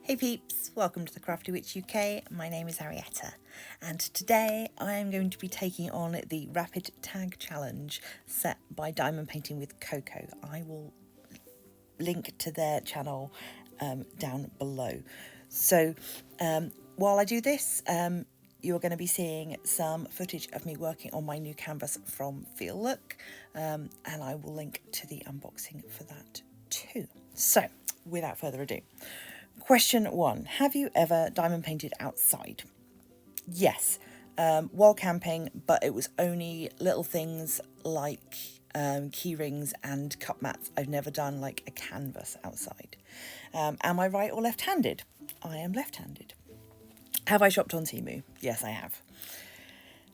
Hey peeps, welcome to the Crafty Witch UK. My name is Arietta and today I am going to be taking on the Rapid Tag Challenge set by Diamond Painting with Coco. I will link to their channel down below. So while I do this, you're going to be seeing some footage of me working on my new canvas from Feel Look, and I will link to the unboxing for that too. So without further ado, question 1. Have you ever diamond painted outside? Yes, while camping, but it was only little things like key rings and cup mats. I've never done like a canvas outside. Am I right or left-handed? I am left-handed. Have I shopped on Temu? Yes, I have.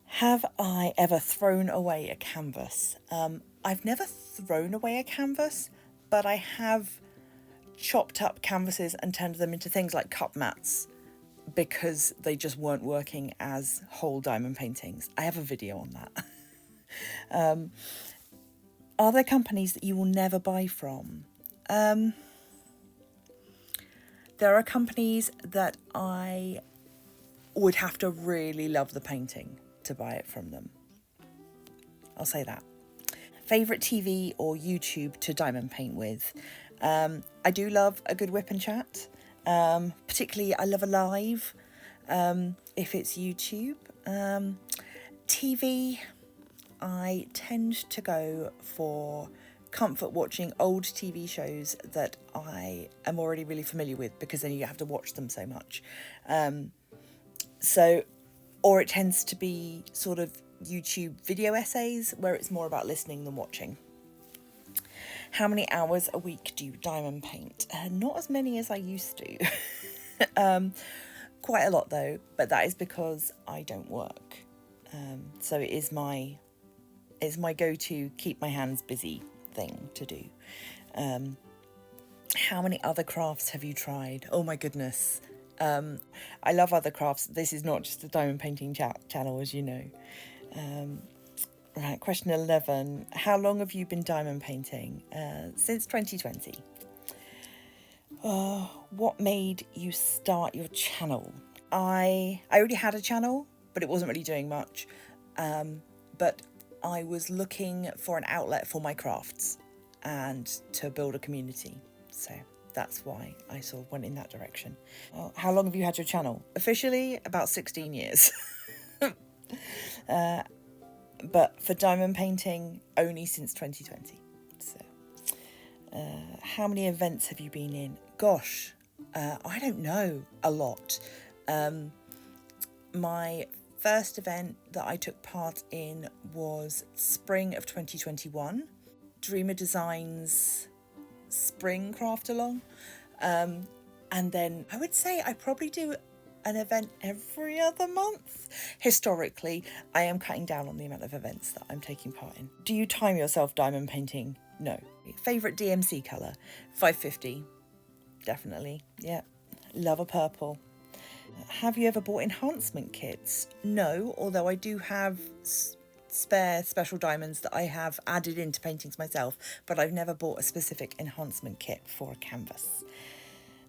Have I ever thrown away a canvas? I've never thrown away a canvas, but I have chopped up canvases and turned them into things like cup mats because they just weren't working as whole diamond paintings. I have a video on that. Are there companies that you will never buy from? There are companies that I would have to really love the painting to buy it from them. I'll say that. Favourite TV or YouTube to diamond paint with? I do love a good WIP and chat. Particularly I love a live if it's YouTube. TV, I tend to go for comfort watching old TV shows that I am already really familiar with, because then you have to watch them so much. Or it tends to be sort of YouTube video essays where it's more about listening than watching. How many hours a week do you diamond paint? Not as many as I used to. Quite a lot though, but that is because I don't work. So it's my go-to keep my hands busy thing to do. How many other crafts have you tried? Oh my goodness. I love other crafts. This is not just a diamond painting channel, as you know. Right, question 11. How long have you been diamond painting? Since 2020. What made you start your channel? I already had a channel, but it wasn't really doing much. But I was looking for an outlet for my crafts and to build a community. So that's why I sort of went in that direction. How long have you had your channel? Officially, about 16 years. But for diamond painting, only since 2020. So, how many events have you been in? Gosh, I don't know, a lot. My first event that I took part in was spring of 2021, Dreamer Designs spring craft along. And then I would say I probably do an event every other month. Historically, I am cutting down on the amount of events that I'm taking part in. Do you time yourself diamond painting? No. Favourite DMC colour? 550. Definitely. Yeah. Love a purple. Have you ever bought enhancement kits? No, although I do have spare special diamonds that I have added into paintings myself, but I've never bought a specific enhancement kit for a canvas.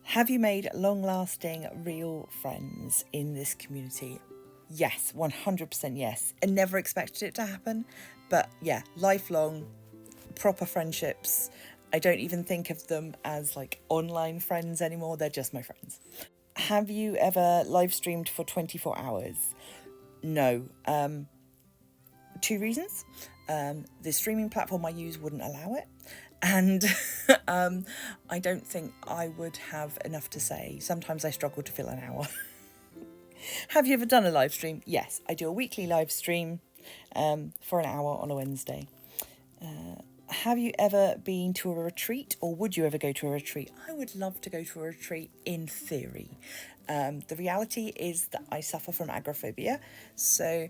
Have you made long-lasting, real friends in this community? Yes, 100% yes. I never expected it to happen, but yeah, lifelong, proper friendships. I don't even think of them as like online friends anymore. They're just my friends. Have you ever live streamed for 24 hours? No. 2 reasons. The streaming platform I use wouldn't allow it. And I don't think I would have enough to say. Sometimes I struggle to fill an hour. Have you ever done a live stream? Yes, I do a weekly live stream for an hour on a Wednesday. Have you ever been to a retreat, or would you ever go to a retreat? I would love to go to a retreat in theory. The reality is that I suffer from agoraphobia, so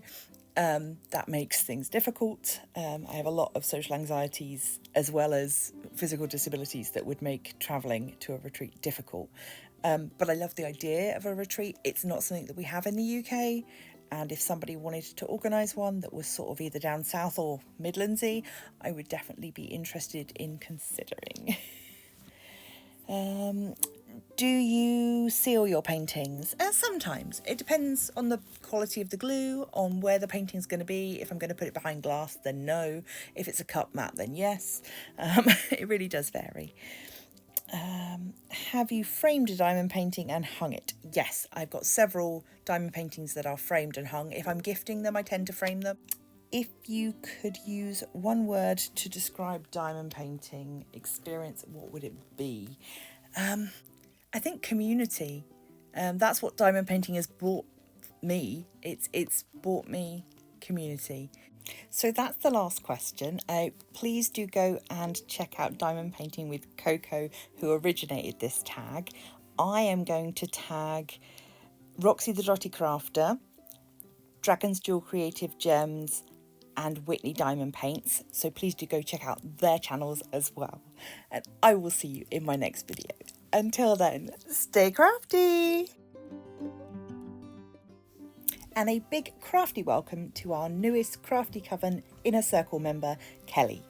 that makes things difficult. I have a lot of social anxieties as well as physical disabilities that would make travelling to a retreat difficult. But I love the idea of a retreat. It's not something that we have in the UK. And if somebody wanted to organise one that was sort of either down south or Midlandsy, I would definitely be interested in considering. Do you seal your paintings? Sometimes. It depends on the quality of the glue, on where the painting's going to be. If I'm going to put it behind glass, then no. If it's a cut mat, then yes. It really does vary. Have you framed a diamond painting and hung it? Yes, I've got several diamond paintings that are framed and hung. If I'm gifting them, I tend to frame them. If you could use one word to describe diamond painting experience, what would it be? I think community. That's what diamond painting has brought me. It's brought me community. So that's the last question. Please do go and check out Diamond Painting with Coco, who originated this tag. I am going to tag Roxy the Dotty Crafter, Dragon's Jewel Creative Gems, and Whitney Diamond Paints. So please do go check out their channels as well. And I will see you in my next video. Until then, stay crafty! And a big crafty welcome to our newest Crafty Coven Inner Circle member, Kelly.